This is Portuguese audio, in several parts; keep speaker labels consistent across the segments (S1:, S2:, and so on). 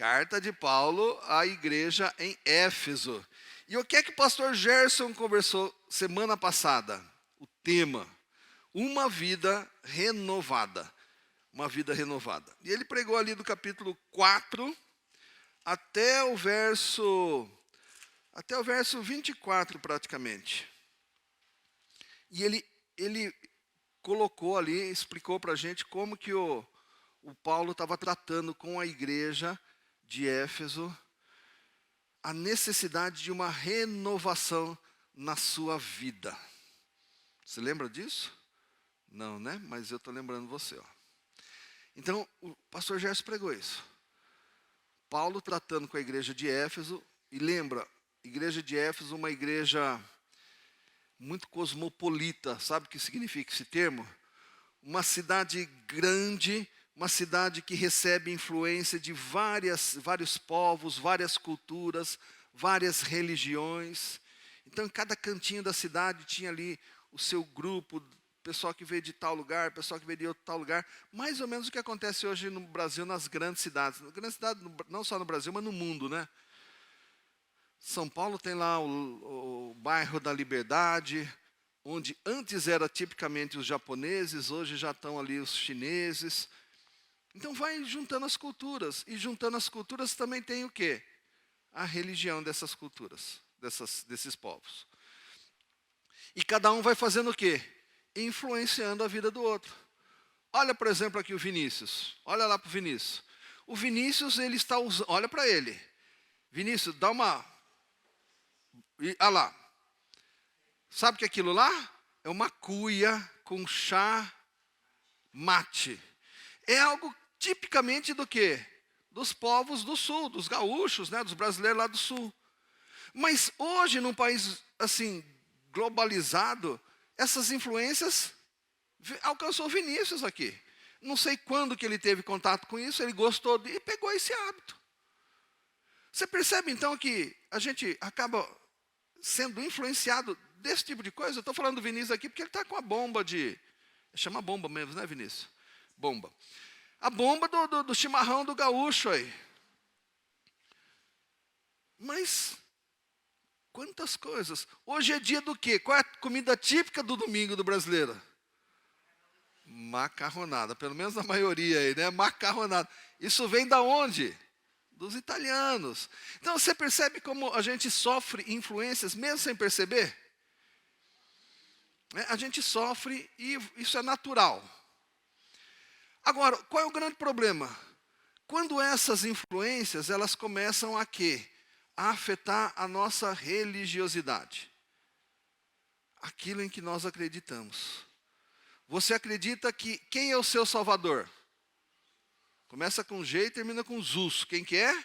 S1: Carta de Paulo à igreja em Éfeso. E o que é que o pastor Gerson conversou semana passada? O tema, uma vida renovada. Uma vida renovada. E ele pregou ali do capítulo 4 até o verso 24 praticamente. E ele colocou ali, explicou para a gente como que o Paulo estava tratando com a igreja de Éfeso a necessidade de uma renovação na sua vida. Você lembra disso? Não, né? Mas eu estou lembrando você. Ó. Então, o pastor Gerson pregou isso. Paulo tratando com a igreja de Éfeso, e lembra, igreja de Éfeso, uma igreja muito cosmopolita, sabe o que significa esse termo? Uma cidade grande, uma cidade que recebe influência de vários povos, várias culturas, várias religiões. Então, em cada cantinho da cidade tinha ali o seu grupo, pessoal que veio de tal lugar, pessoal que veio de outro tal lugar. Mais ou menos o que acontece hoje no Brasil, nas grandes cidades. Grandes cidades, não só no Brasil, mas no mundo, né? São Paulo tem lá o bairro da Liberdade, onde antes era tipicamente os japoneses, hoje já estão ali os chineses. Então vai juntando as culturas. E juntando as culturas também tem o quê? A religião dessas culturas, desses povos. E cada um vai fazendo o quê? Influenciando a vida do outro. Olha, por exemplo, aqui o Vinícius. Olha lá para o Vinícius. O Vinícius, ele está usando... Olha para ele. Vinícius, dá uma... Olha lá. Sabe o que é aquilo lá? É uma cuia com chá mate. É algo tipicamente do quê? Dos povos do sul, dos gaúchos, né? Dos brasileiros lá do sul. Mas hoje, num país assim, globalizado, essas influências alcançou Vinícius aqui. Não sei quando que ele teve contato com isso, ele gostou e pegou esse hábito. Você percebe então que a gente acaba sendo influenciado desse tipo de coisa? Eu estou falando do Vinícius aqui porque ele está com a bomba de... Chama bomba mesmo, né, Vinícius? Bomba. A bomba do chimarrão do gaúcho aí. Mas, quantas coisas. Hoje é dia do quê? Qual é a comida típica do domingo do brasileiro? Macarronada. Pelo menos a maioria aí, né? Macarronada. Isso vem da onde? Dos italianos. Então, você percebe como a gente sofre influências, mesmo sem perceber? A gente sofre e isso é natural. Agora, qual é o grande problema? Quando essas influências, elas começam a quê? A afetar a nossa religiosidade. Aquilo em que nós acreditamos. Você acredita que quem é o seu Salvador? Começa com G e termina com Zus. Quem que é?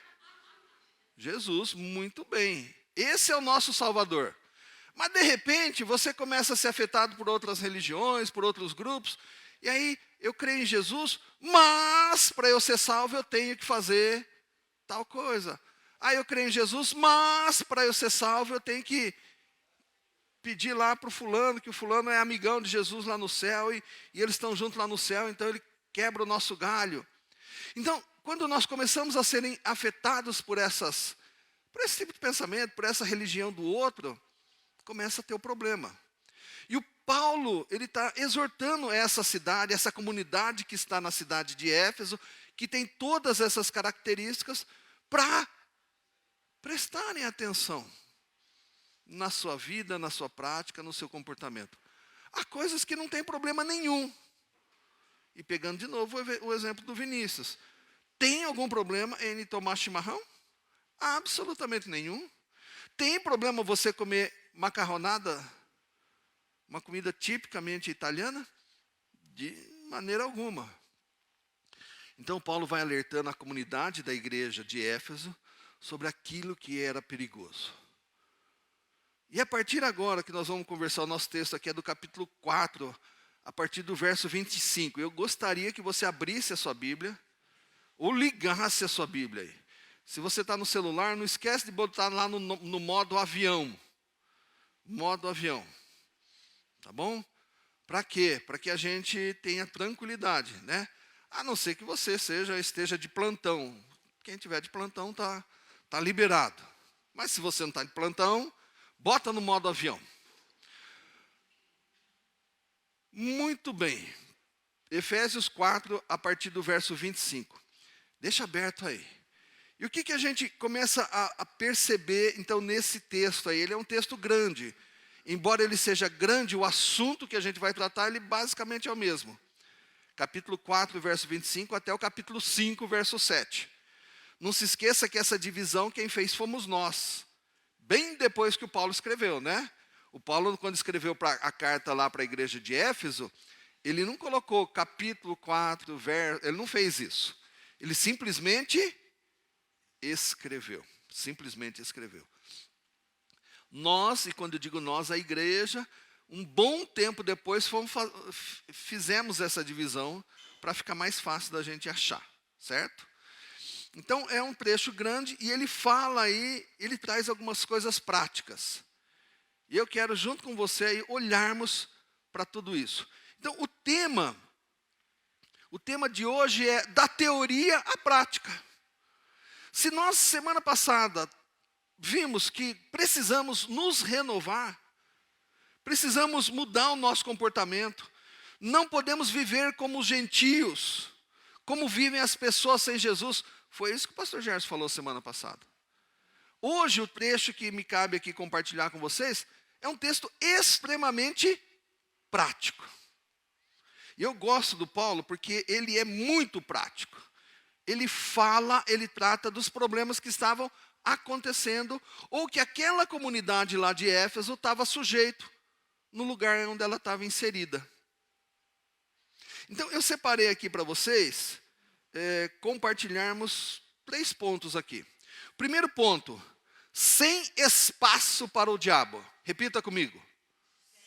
S1: Jesus, muito bem. Esse é o nosso Salvador. Mas de repente você começa a ser afetado por outras religiões, por outros grupos. E aí eu creio em Jesus, mas para eu ser salvo eu tenho que fazer tal coisa. Aí eu creio em Jesus, mas para eu ser salvo eu tenho que pedir lá para o fulano, que o fulano é amigão de Jesus lá no céu, e eles estão juntos lá no céu, então ele quebra o nosso galho. Então, quando nós começamos a serem afetados por esse tipo de pensamento, por essa religião do outro, começa a ter o problema. E o Paulo, ele está exortando essa cidade, essa comunidade que está na cidade de Éfeso, que tem todas essas características, para prestarem atenção na sua vida, na sua prática, no seu comportamento. Há coisas que não tem problema nenhum. E pegando de novo o exemplo do Vinícius. Tem algum problema em tomar chimarrão? Absolutamente nenhum. Tem problema você comer macarronada, uma comida tipicamente italiana? De maneira alguma. Então Paulo vai alertando a comunidade da igreja de Éfeso sobre aquilo que era perigoso. E a partir agora que nós vamos conversar, o nosso texto aqui é do capítulo 4, a partir do verso 25. Eu gostaria que você abrisse a sua Bíblia, ou ligasse a sua Bíblia aí. Se você está no celular, não esquece de botar lá no modo avião. Modo avião. Tá bom? Para quê? Para que a gente tenha tranquilidade, né? A não ser que você esteja de plantão. Quem tiver de plantão tá liberado. Mas se você não está de plantão, bota no modo avião. Muito bem. Efésios 4, a partir do verso 25. Deixa aberto aí. E o que a gente começa a perceber, então, nesse texto aí? Ele é um texto grande. Embora ele seja grande, o assunto que a gente vai tratar, ele basicamente é o mesmo. Capítulo 4, verso 25, até o capítulo 5, verso 7. Não se esqueça que essa divisão, quem fez fomos nós. Bem depois que o Paulo escreveu, né? O Paulo, quando escreveu a carta lá para a igreja de Éfeso, ele não colocou capítulo 4, verso, ele não fez isso. Ele simplesmente escreveu. Simplesmente escreveu. Nós, e quando eu digo nós, a igreja, um bom tempo depois fizemos essa divisão para ficar mais fácil da gente achar, certo? Então é um trecho grande e ele fala aí, ele traz algumas coisas práticas. E eu quero junto com você aí olharmos para tudo isso. Então o tema de hoje é da teoria à prática. Se nós semana passada vimos que precisamos nos renovar, precisamos mudar o nosso comportamento, não podemos viver como os gentios, como vivem as pessoas sem Jesus. Foi isso que o pastor Gerson falou semana passada. Hoje, o trecho que me cabe aqui compartilhar com vocês é um texto extremamente prático. E eu gosto do Paulo porque ele é muito prático. Ele trata dos problemas que estavam acontecendo ou que aquela comunidade lá de Éfeso estava sujeito no lugar onde ela estava inserida. Então, eu separei aqui para vocês compartilharmos 3 pontos aqui. Primeiro ponto, sem espaço para o diabo. Repita comigo. Sem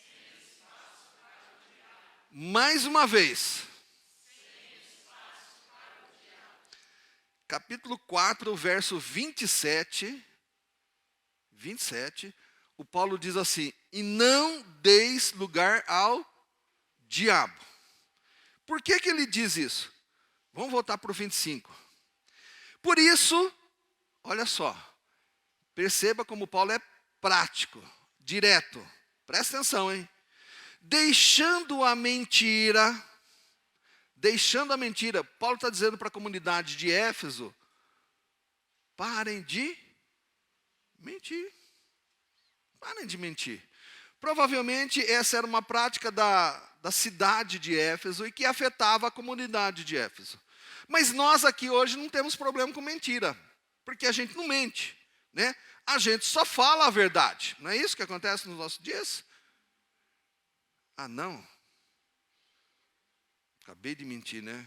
S1: espaço para o diabo. Mais uma vez. Sem espaço para o diabo. Capítulo 4, verso 27, o Paulo diz assim: e não deis lugar ao diabo. Por que ele diz isso? Vamos voltar para o 25. Por isso, olha só, perceba como Paulo é prático, direto. Presta atenção, hein? Deixando a mentira, Paulo está dizendo para a comunidade de Éfeso, parem de mentir. Parem de mentir. Provavelmente essa era uma prática da cidade de Éfeso e que afetava a comunidade de Éfeso. Mas nós aqui hoje não temos problema com mentira, porque a gente não mente, né? A gente só fala a verdade. Não é isso que acontece nos nossos dias? Ah, não? Acabei de mentir, né?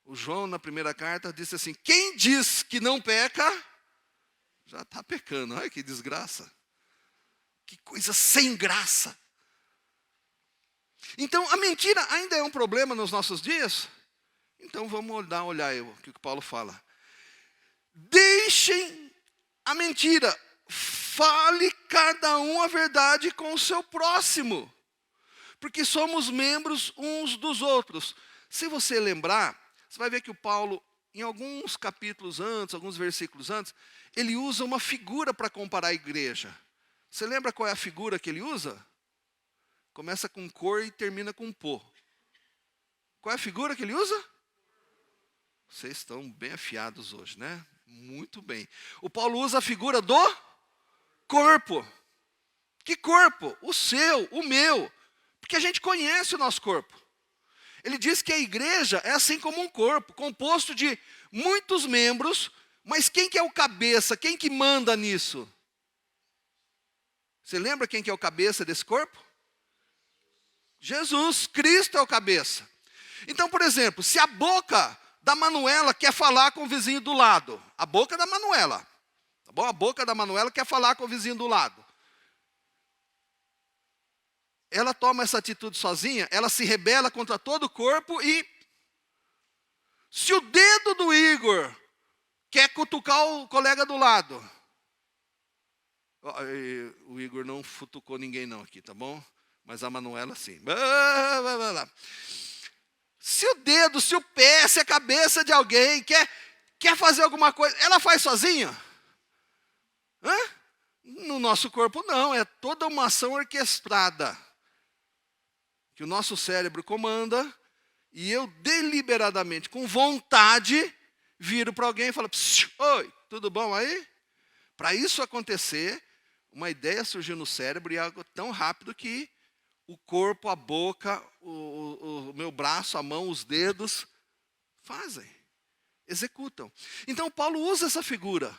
S1: O João, na primeira carta, disse assim: quem diz que não peca, já está pecando. Olha que desgraça. Que coisa sem graça. Então, a mentira ainda é um problema nos nossos dias? Então, vamos olhar o que o Paulo fala. Deixem a mentira. Fale cada um a verdade com o seu próximo. Porque somos membros uns dos outros. Se você lembrar, você vai ver que o Paulo, em alguns capítulos antes, alguns versículos antes, ele usa uma figura para comparar a igreja. Você lembra qual é a figura que ele usa? Começa com cor e termina com pô. Qual é a figura que ele usa? Vocês estão bem afiados hoje, né? Muito bem. O Paulo usa a figura do corpo. Que corpo? O seu, o meu. Porque a gente conhece o nosso corpo. Ele diz que a igreja é assim como um corpo, composto de muitos membros, mas quem que é o cabeça? Quem que manda nisso? Você lembra quem que é o cabeça desse corpo? Jesus, Cristo é o cabeça. Então, por exemplo, se a boca da Manuela quer falar com o vizinho do lado, a boca da Manuela, tá bom? A boca da Manuela quer falar com o vizinho do lado. Ela toma essa atitude sozinha, ela se rebela contra todo o corpo e se o dedo do Igor quer cutucar o colega do lado, o Igor não futucou ninguém não aqui, tá bom? Mas a Manuela sim. Se o dedo, se o pé, se a cabeça de alguém quer quer fazer alguma coisa, ela faz sozinha? Hã? No nosso corpo não, é toda uma ação orquestrada, que o nosso cérebro comanda, e eu deliberadamente, com vontade, viro para alguém e falo, oi, tudo bom aí? Para isso acontecer, uma ideia surgiu no cérebro e algo tão rápido que o corpo, a boca, o meu braço, a mão, os dedos, fazem, executam. Então Paulo usa essa figura.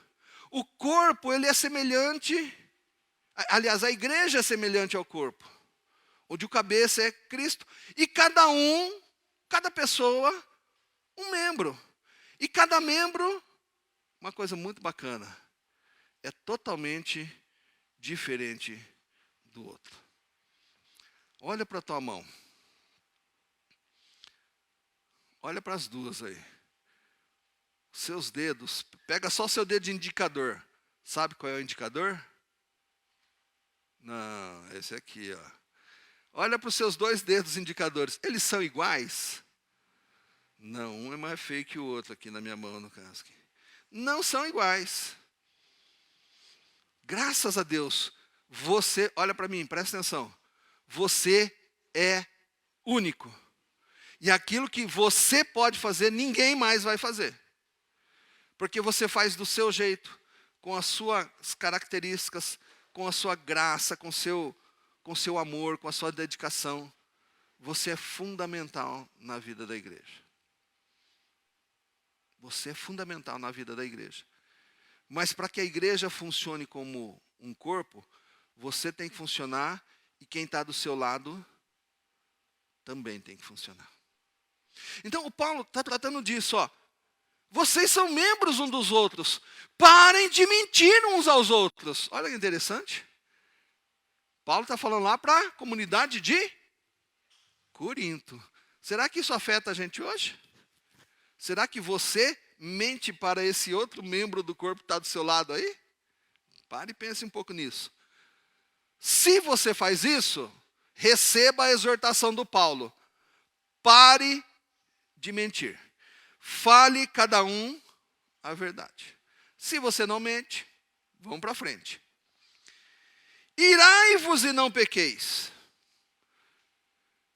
S1: O corpo, ele é semelhante, aliás, a igreja é semelhante ao corpo, onde o cabeça é Cristo. E cada pessoa, um membro. E cada membro, uma coisa muito bacana, é totalmente diferente do outro. Olha para a tua mão. Olha para as duas aí. Seus dedos, pega só o seu dedo de indicador. Sabe qual é o indicador? Não, esse aqui, ó. Olha para os seus dois dedos indicadores. Eles são iguais? Não, um é mais feio que o outro aqui na minha mão, no caso. Não são iguais. Graças a Deus, você, olha para mim, presta atenção. Você é único. E aquilo que você pode fazer, ninguém mais vai fazer. Porque você faz do seu jeito, com as suas características, com a sua graça, com o seu amor, com a sua dedicação. Você é fundamental na vida da igreja. Você é fundamental na vida da igreja. Mas para que a igreja funcione como um corpo, você tem que funcionar e quem está do seu lado também tem que funcionar. Então o Paulo está tratando disso, ó. Vocês são membros uns dos outros. Parem de mentir uns aos outros. Olha que interessante. Paulo está falando lá para a comunidade de Corinto. Será que isso afeta a gente hoje? Será que você mente para esse outro membro do corpo que está do seu lado aí? Pare e pense um pouco nisso. Se você faz isso, receba a exortação do Paulo. Pare de mentir. Fale cada um a verdade. Se você não mente, vamos para frente. Irai-vos e não pequeis.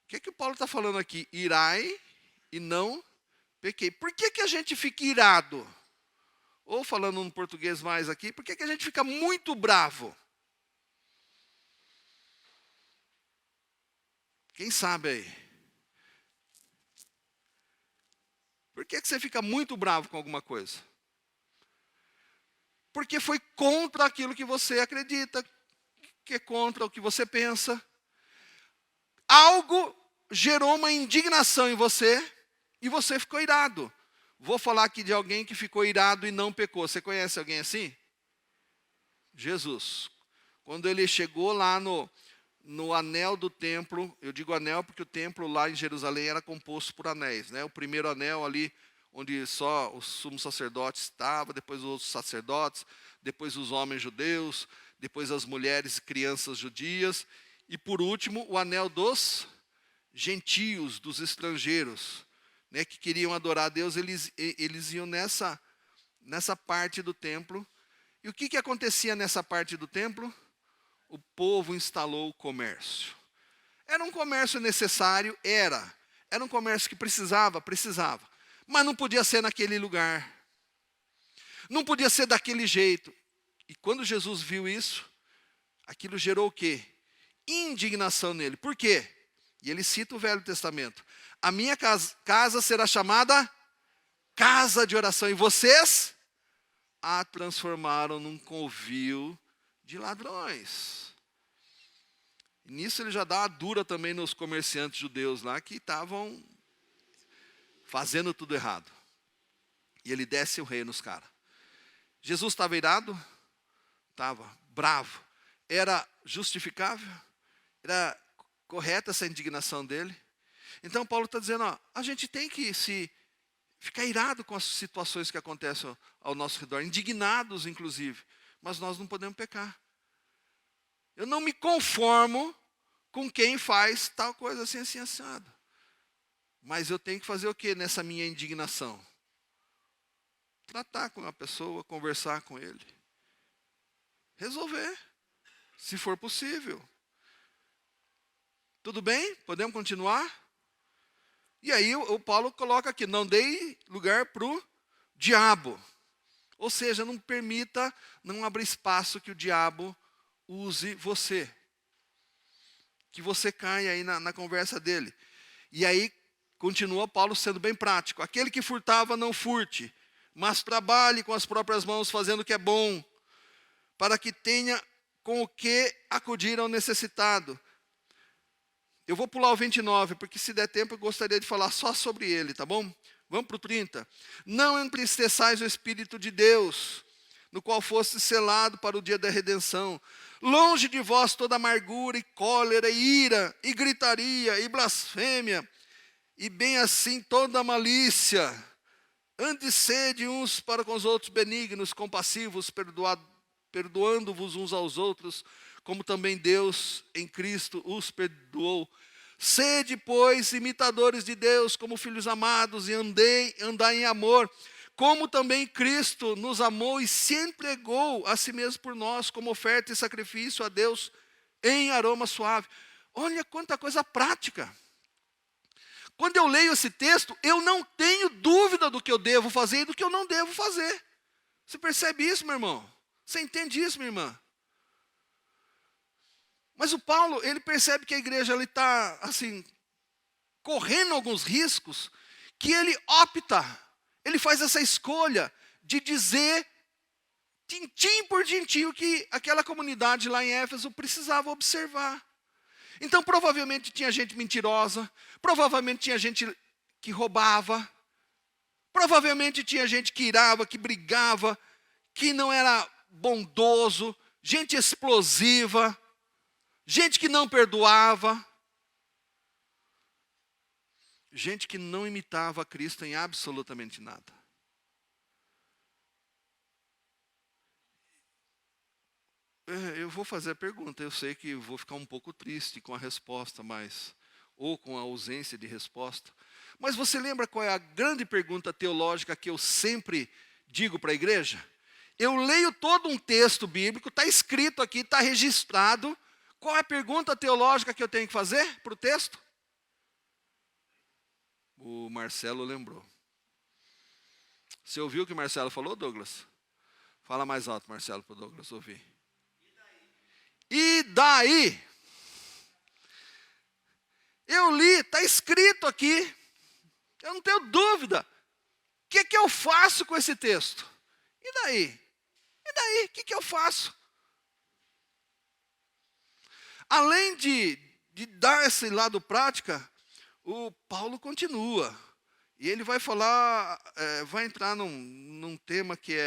S1: O que o Paulo está falando aqui? Irai e não pequei. Por que a gente fica irado? Ou falando um português mais aqui, por que a gente fica muito bravo? Quem sabe aí? Por que você fica muito bravo com alguma coisa? Porque foi contra aquilo que você acredita, que é contra o que você pensa. Algo gerou uma indignação em você e você ficou irado. Vou falar aqui de alguém que ficou irado e não pecou. Você conhece alguém assim? Jesus. Quando ele chegou lá no anel do templo, eu digo anel porque o templo lá em Jerusalém era composto por anéis, né? O primeiro anel ali, onde só o sumo sacerdote estava, depois os outros sacerdotes, depois os homens judeus, depois as mulheres e crianças judias, e por último o anel dos gentios, dos estrangeiros, né, que queriam adorar a Deus, eles iam nessa parte do templo. E o que acontecia nessa parte do templo? O povo instalou o comércio. Era um comércio necessário? Era um comércio que precisava, mas não podia ser naquele lugar. Não podia ser daquele jeito. E quando Jesus viu isso, aquilo gerou o quê? Indignação nele. Por quê? E ele cita o Velho Testamento. A minha casa será chamada casa de oração. E vocês a transformaram num covil de ladrões. E nisso ele já dá uma dura também nos comerciantes judeus lá que estavam fazendo tudo errado. E ele desce o rei nos caras. Jesus estava irado? Estava bravo. Era justificável? Era correta essa indignação dele? Então Paulo está dizendo, ó, a gente tem que ficar irado com as situações que acontecem ao nosso redor, indignados inclusive, mas nós não podemos pecar. Eu não me conformo com quem faz tal coisa assim, assim, assado. Mas eu tenho que fazer o que nessa minha indignação? tratar com a pessoa, conversar com ele. Resolver, se for possível. Tudo bem? Podemos continuar? E aí o Paulo coloca aqui, não dê lugar para o diabo. Ou seja, não permita, não abra espaço que o diabo use você. Que você caia aí na conversa dele. E aí, continua Paulo sendo bem prático. Aquele que furtava, não furte, mas trabalhe com as próprias mãos, fazendo o que é bom, para que tenha com o que acudir ao necessitado. Eu vou pular o 29, porque se der tempo eu gostaria de falar só sobre ele, tá bom? Vamos para o 30. Não entristeçais o Espírito de Deus, no qual foste selado para o dia da redenção. Longe de vós toda amargura e cólera e ira e gritaria e blasfêmia, e bem assim toda malícia. Antes sede uns para com os outros benignos, compassivos, perdoando-vos uns aos outros, como também Deus em Cristo os perdoou. Sede, pois, imitadores de Deus, como filhos amados, e andai em amor, como também Cristo nos amou e se entregou a si mesmo por nós, como oferta e sacrifício a Deus em aroma suave. Olha quanta coisa prática. Quando eu leio esse texto, eu não tenho dúvida do que eu devo fazer e do que eu não devo fazer. Você percebe isso, meu irmão? Você entende isso, minha irmã? Mas o Paulo, ele percebe que a igreja está, assim, correndo alguns riscos, que ele opta, ele faz essa escolha de dizer, tintim por tintim, o que aquela comunidade lá em Éfeso precisava observar. Então, provavelmente tinha gente mentirosa, provavelmente tinha gente que roubava, provavelmente tinha gente que irava, que brigava, que não era bondoso, gente explosiva, gente que não perdoava, gente que não imitava Cristo em absolutamente nada. Eu vou fazer a pergunta, eu sei que vou ficar um pouco triste com a resposta, ou com a ausência de resposta. Mas você lembra qual é a grande pergunta teológica que eu sempre digo para a igreja? Eu leio todo um texto bíblico, está escrito aqui, está registrado. Qual é a pergunta teológica que eu tenho que fazer para o texto? O Marcelo lembrou. Você ouviu o que o Marcelo falou, Douglas? Fala mais alto, Marcelo, para o Douglas ouvir. E daí? Eu li, está escrito aqui. Eu não tenho dúvida. O que eu faço com esse texto? E daí? E daí? O que eu faço? Além de dar esse lado prático, o Paulo continua. E ele vai falar, vai entrar num tema que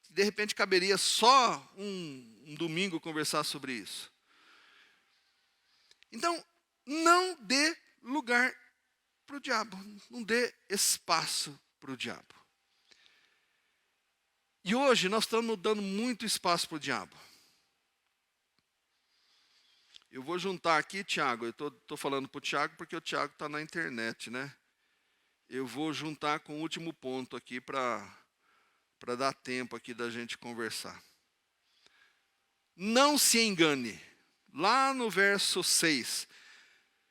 S1: de repente caberia só um domingo conversar sobre isso. Então, não dê lugar para o diabo. Não dê espaço para o diabo. E hoje nós estamos dando muito espaço para o diabo. Eu vou juntar aqui, Tiago, eu estou falando para o Tiago porque o Tiago está na internet, né? Eu vou juntar com o último ponto aqui para dar tempo aqui da gente conversar. Não se engane. Lá no verso 6.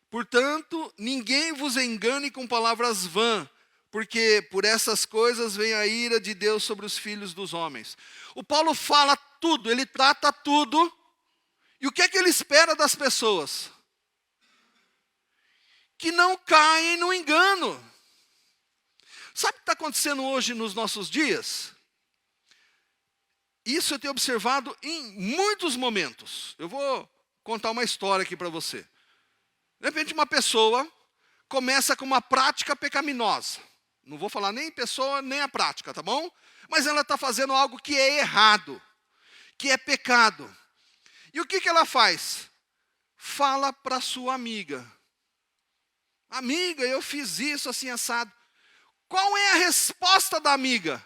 S1: Portanto, ninguém vos engane com palavras vãs, porque por essas coisas vem a ira de Deus sobre os filhos dos homens. O Paulo fala tudo, ele trata tudo. E o que é que ele espera das pessoas? Que não caem no engano. Sabe o que está acontecendo hoje nos nossos dias? Isso eu tenho observado em muitos momentos. Eu vou contar uma história aqui para você. De repente uma pessoa começa com uma prática pecaminosa. Não vou falar nem pessoa, nem a prática, tá bom? Mas ela está fazendo algo que é errado, que é pecado. E o que ela faz? Fala para sua amiga. Amiga, eu fiz isso assim assado. Qual é a resposta da amiga?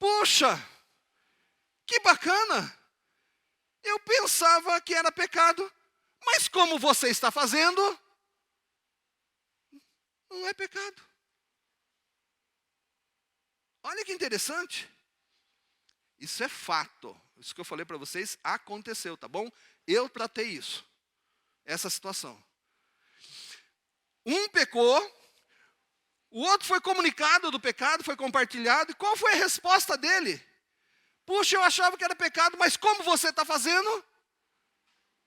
S1: Puxa, que bacana. Eu pensava que era pecado, mas como você está fazendo, não é pecado. Olha que interessante. Isso é fato. Isso que eu falei para vocês aconteceu, tá bom? Eu tratei isso. Essa situação. Um pecou, o outro foi comunicado do pecado, foi compartilhado. E qual foi a resposta dele? Puxa, eu achava que era pecado, mas como você está fazendo?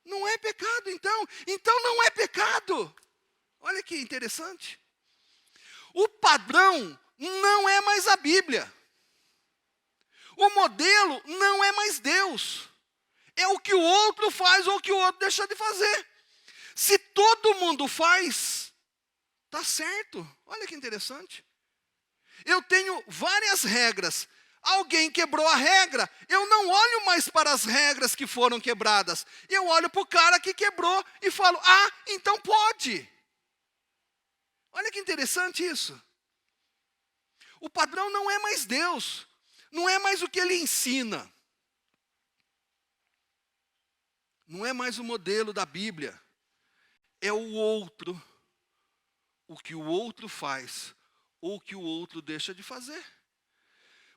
S1: Não é pecado, então. Então não é pecado. Olha que interessante. O padrão não é mais a Bíblia. O modelo não é mais Deus. É o que o outro faz ou o que o outro deixa de fazer. Se todo mundo faz, tá certo. Olha que interessante. Eu tenho várias regras. Alguém quebrou a regra. Eu não olho mais para as regras que foram quebradas. Eu olho para o cara que quebrou e falo, então pode. Olha que interessante isso. O padrão não é mais Deus. Não é mais o que ele ensina. Não é mais o modelo da Bíblia. É o outro. O que o outro faz ou o que o outro deixa de fazer.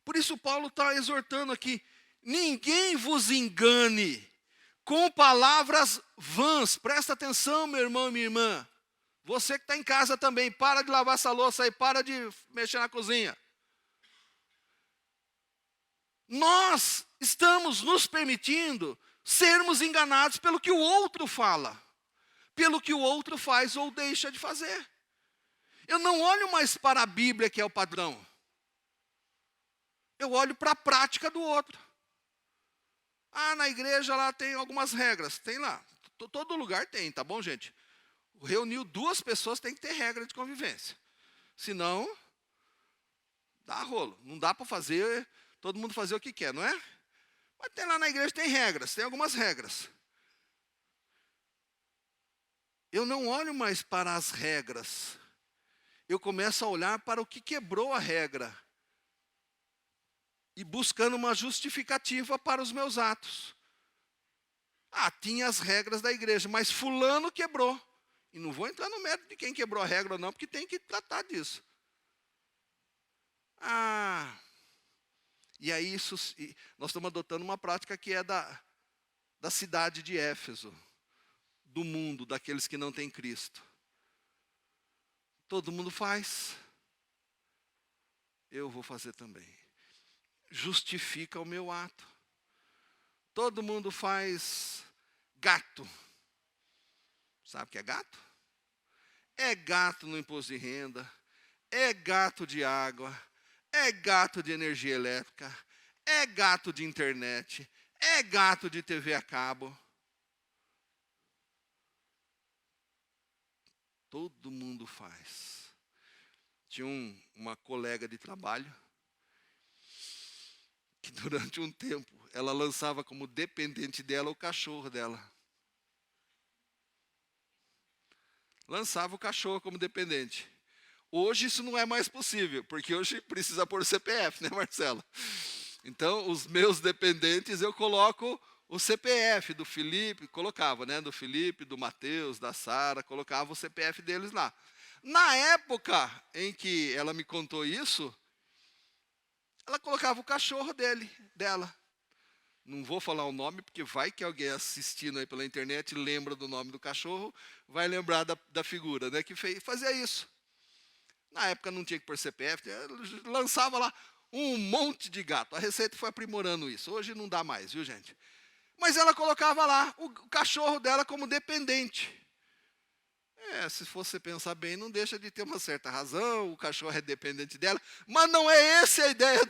S1: Por isso Paulo está exortando aqui, ninguém vos engane com palavras vãs. Presta atenção, meu irmão e minha irmã. Você que está em casa também, para de lavar essa louça aí, para de mexer na cozinha. Nós estamos nos permitindo sermos enganados pelo que o outro fala, pelo que o outro faz ou deixa de fazer. Eu não olho mais para a Bíblia, que é o padrão. Eu olho para a prática do outro. Na igreja lá tem algumas regras. Tem lá. Todo lugar tem, tá bom, gente? Reuniu 2 pessoas, tem que ter regra de convivência. Senão, dá rolo. Não dá para fazer, todo mundo fazer o que quer, não é? Mas tem lá na igreja, tem regras, tem algumas regras. Eu não olho mais para as regras. Eu começo a olhar para o que quebrou a regra. E buscando uma justificativa para os meus atos. Tinha as regras da igreja, mas fulano quebrou. E não vou entrar no mérito de quem quebrou a regra ou não, porque tem que tratar disso. E aí nós estamos adotando uma prática que é da cidade de Éfeso, do mundo, daqueles que não têm Cristo. Todo mundo faz, eu vou fazer também. Justifica o meu ato. Todo mundo faz gato. Sabe o que é gato? É gato no imposto de renda, é gato de água, é gato de energia elétrica, é gato de internet, é gato de TV a cabo. Todo mundo faz. Tinha uma colega de trabalho que durante um tempo ela lançava como dependente dela o cachorro dela. Lançava o cachorro como dependente. Hoje isso não é mais possível, porque hoje precisa pôr CPF, né, Marcela? Então, os meus dependentes eu coloco o CPF do Felipe, colocava, né, do Felipe, do Mateus, da Sara, colocava o CPF deles lá. Na época em que ela me contou isso, ela colocava o cachorro dela. Não vou falar o nome, porque vai que alguém assistindo aí pela internet lembra do nome do cachorro, vai lembrar da figura, né, que fazia isso. Na época não tinha que pôr CPF, lançava lá um monte de gato. A Receita foi aprimorando isso. Hoje não dá mais, viu, gente? Mas ela colocava lá o cachorro dela como dependente. Se você pensar bem, não deixa de ter uma certa razão, o cachorro é dependente dela, mas não é essa a ideia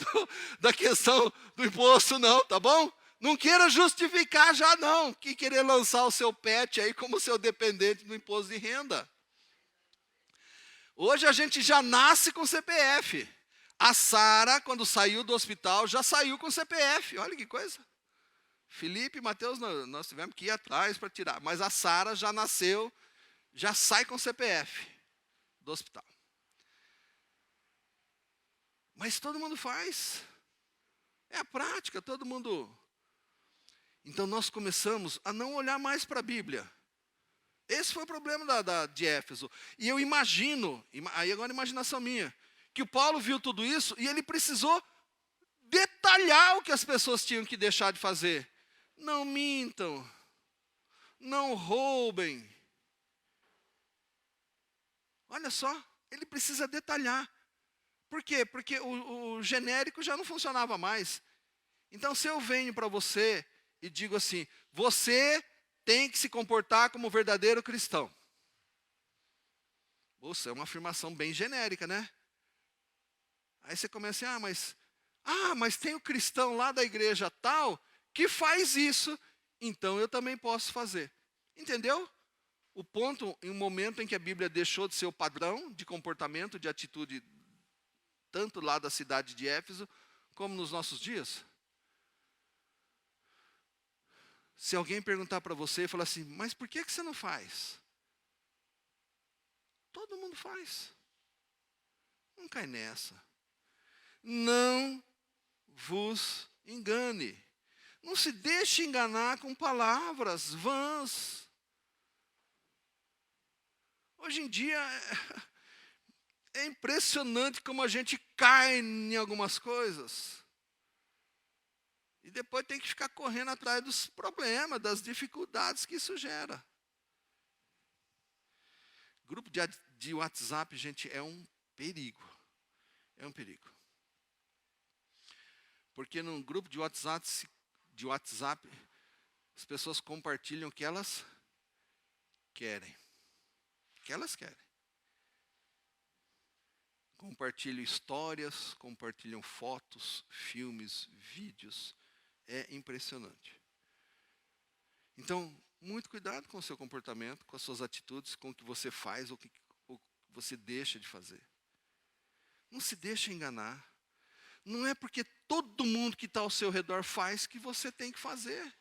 S1: da questão do imposto, não, tá bom? Não queira justificar já, não, que querer lançar o seu pet aí como seu dependente do imposto de renda. Hoje a gente já nasce com CPF. A Sara, quando saiu do hospital, já saiu com CPF, olha que coisa. Felipe e Mateus, nós tivemos que ir atrás para tirar, mas a Sara já nasceu, já sai com CPF do hospital. Mas todo mundo faz. É a prática, todo mundo. Então nós começamos a não olhar mais para a Bíblia. Esse foi o problema de Éfeso. E eu imagino, aí agora é imaginação minha, que o Paulo viu tudo isso e ele precisou detalhar o que as pessoas tinham que deixar de fazer. Não mintam, não roubem. Olha só, ele precisa detalhar. Por quê? Porque o genérico já não funcionava mais. Então, se eu venho para você e digo assim, você tem que se comportar como verdadeiro cristão. Nossa, é uma afirmação bem genérica, né? Aí você começa assim, mas tem o cristão lá da igreja tal que faz isso, então eu também posso fazer. Entendeu? O ponto, em um momento em que a Bíblia deixou de ser o padrão de comportamento, de atitude, tanto lá da cidade de Éfeso, como nos nossos dias. Se alguém perguntar para você e falar assim, mas por que você não faz? Todo mundo faz. Não cai nessa. Não vos engane. Não se deixe enganar com palavras vãs. Hoje em dia é impressionante como a gente cai em algumas coisas. E depois tem que ficar correndo atrás dos problemas, das dificuldades que isso gera. Grupo de WhatsApp, gente, é um perigo. É um perigo. Porque num grupo de WhatsApp, as pessoas compartilham o que elas querem. O que elas querem. Compartilham histórias, compartilham fotos, filmes, vídeos. É impressionante. Então, muito cuidado com o seu comportamento, com as suas atitudes, com o que você faz ou o que você deixa de fazer. Não se deixe enganar. Não é porque todo mundo que está ao seu redor faz que você tem que fazer.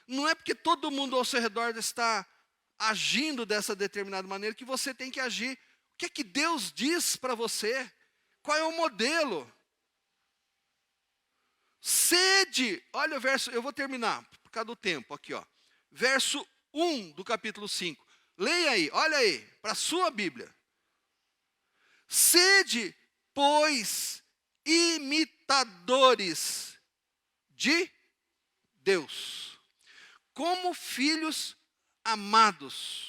S1: Não é porque todo mundo ao seu redor está agindo dessa determinada maneira que você tem que agir. O que é que Deus diz para você? Qual é o modelo? Sede, olha o verso, eu vou terminar por causa do tempo aqui, ó. Verso 1 do capítulo 5. Leia aí, olha aí, para a sua Bíblia. Sede, pois, imitadores de Deus, como filhos amados,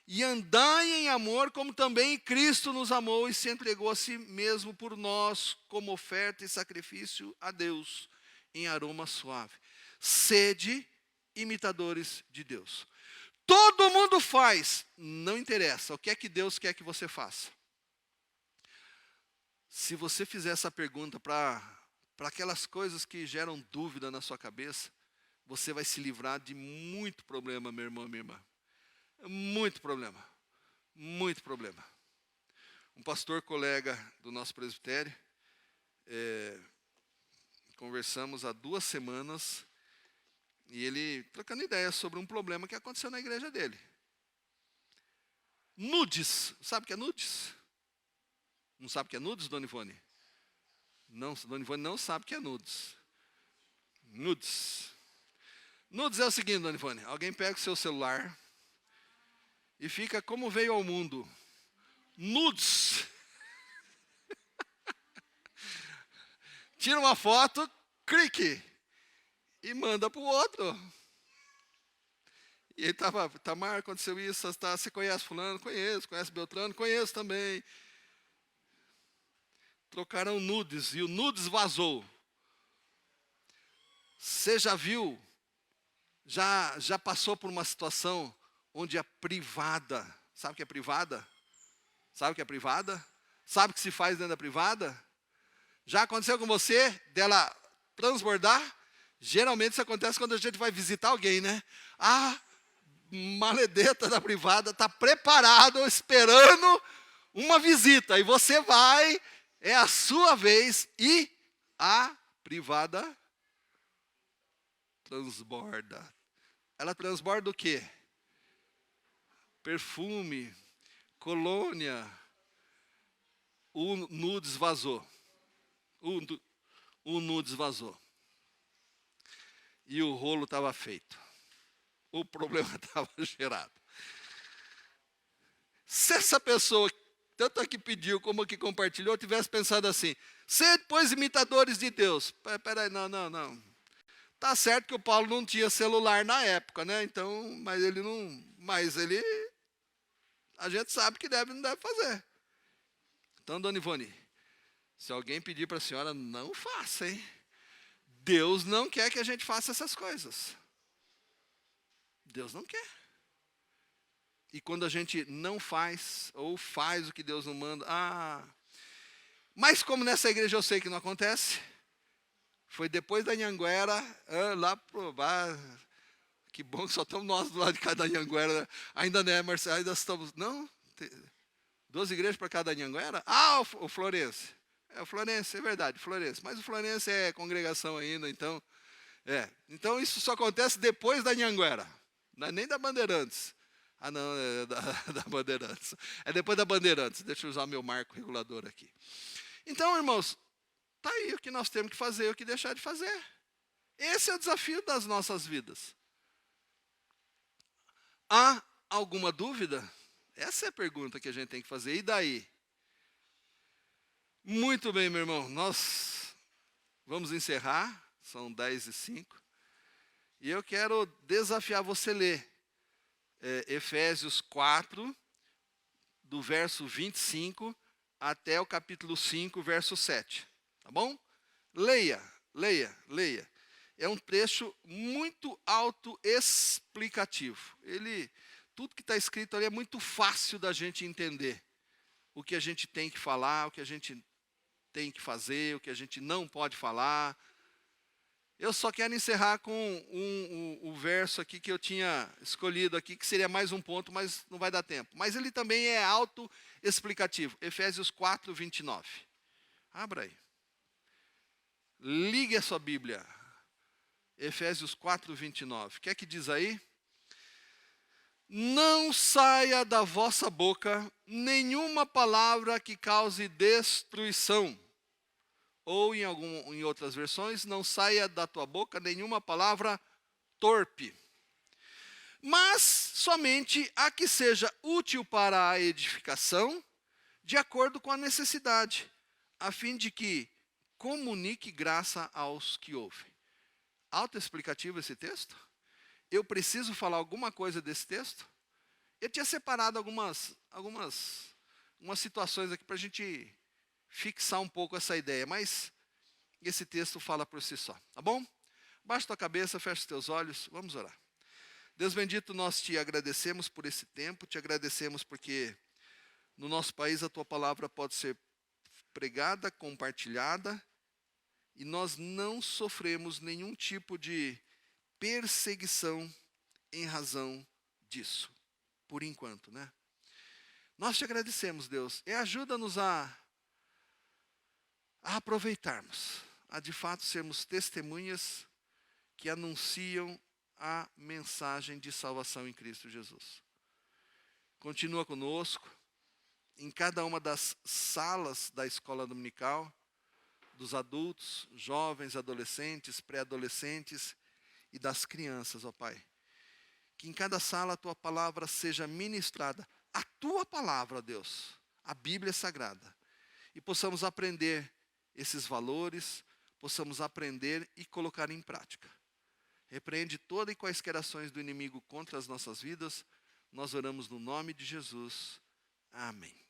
S1: e andai em amor, como também Cristo nos amou e se entregou a si mesmo por nós, como oferta e sacrifício a Deus, em aroma suave. Sede imitadores de Deus. Todo mundo faz, não interessa, o que é que Deus quer que você faça? Se você fizer essa pergunta para aquelas coisas que geram dúvida na sua cabeça, você vai se livrar de muito problema, meu irmão, minha irmã. Muito problema. Muito problema. Um pastor colega do nosso presbitério, conversamos há 2 semanas, e ele trocando ideias sobre um problema que aconteceu na igreja dele. Nudes. Sabe o que é nudes? Não sabe o que é nudes, Dona Ivone? Não, Dona Ivone não sabe o que é nudes. Nudes. Nudes é o seguinte, Dona Ivone. Alguém pega o seu celular e fica como veio ao mundo. Nudes. Tira uma foto, clique. E manda para o outro. E ele estava, Tamar, aconteceu isso, você conhece fulano? Conheço. Conhece Beltrano? Conheço também. Trocaram nudes e o nudes vazou. Você já viu, já passou por uma situação onde a privada, sabe o que é privada? Sabe o que é privada? Sabe o que se faz dentro da privada? Já aconteceu com você dela transbordar? Geralmente isso acontece quando a gente vai visitar alguém, né? A maledeta da privada está preparado, esperando uma visita. E você vai, é a sua vez, e a privada transborda. Ela transborda o quê? Perfume, colônia. O nudes vazou. O nudes vazou. E o rolo estava feito. O problema estava gerado. Se essa pessoa tanto a que pediu como a que compartilhou, tivesse pensado assim: sede, pois, imitadores de Deus. Peraí, não. Tá certo que o Paulo não tinha celular na época, né? Então, mas ele, a gente sabe que não deve fazer. Então, dona Ivone, se alguém pedir para a senhora, não faça, hein? Deus não quer que a gente faça essas coisas. Deus não quer. E quando a gente não faz, ou faz o que Deus não manda, mas como nessa igreja eu sei que não acontece, foi depois da Anhanguera, lá pro bar, que bom que só estamos nós do lado de cada Anhanguera, né? Ainda não é, Marcelo, ainda estamos, não? 2 igrejas para cada Anhanguera? O Florense. O Florense, é verdade, Florense. Mas o Florense é congregação ainda, então. Então isso só acontece depois da Anhanguera, não é nem da Bandeirantes. Não, é da Bandeirantes. É depois da Bandeirantes. Deixa eu usar meu marco regulador aqui. Então, irmãos, está aí o que nós temos que fazer e o que deixar de fazer. Esse é o desafio das nossas vidas. Há alguma dúvida? Essa é a pergunta que a gente tem que fazer. E daí? Muito bem, meu irmão. Nós vamos encerrar. São 10:05. E eu quero desafiar você a ler Efésios 4, do verso 25 até o capítulo 5, verso 7. Tá bom? Leia. É um trecho muito autoexplicativo. Tudo que está escrito ali é muito fácil da gente entender. O que a gente tem que falar, o que a gente tem que fazer, o que a gente não pode falar. Eu só quero encerrar com o verso aqui que eu tinha escolhido aqui, que seria mais um ponto, mas não vai dar tempo. Mas ele também é autoexplicativo. Efésios 4, 29. Abra aí. Ligue a sua Bíblia. Efésios 4, 29. O que é que diz aí? Não saia da vossa boca nenhuma palavra que cause destruição. Ou em outras versões, não saia da tua boca nenhuma palavra torpe, mas somente a que seja útil para a edificação, de acordo com a necessidade, a fim de que comunique graça aos que ouvem. Autoexplicativo esse texto? Eu preciso falar alguma coisa desse texto? Eu tinha separado algumas situações aqui para a gente fixar um pouco essa ideia, mas esse texto fala por si só, tá bom? Baixa tua cabeça, fecha os teus olhos, vamos orar. Deus bendito, nós te agradecemos por esse tempo, te agradecemos porque no nosso país a tua palavra pode ser pregada, compartilhada, e nós não sofremos nenhum tipo de perseguição em razão disso, por enquanto, né? Nós te agradecemos, Deus, e ajuda-nos a aproveitarmos, a de fato sermos testemunhas que anunciam a mensagem de salvação em Cristo Jesus. Continua conosco em cada uma das salas da escola dominical, dos adultos, jovens, adolescentes, pré-adolescentes e das crianças, ó Pai. Que em cada sala a tua palavra seja ministrada, a tua palavra, Deus, a Bíblia Sagrada, e possamos aprender esses valores, possamos aprender e colocar em prática. Repreende toda e quaisquer ações do inimigo contra as nossas vidas. Nós oramos no nome de Jesus. Amém.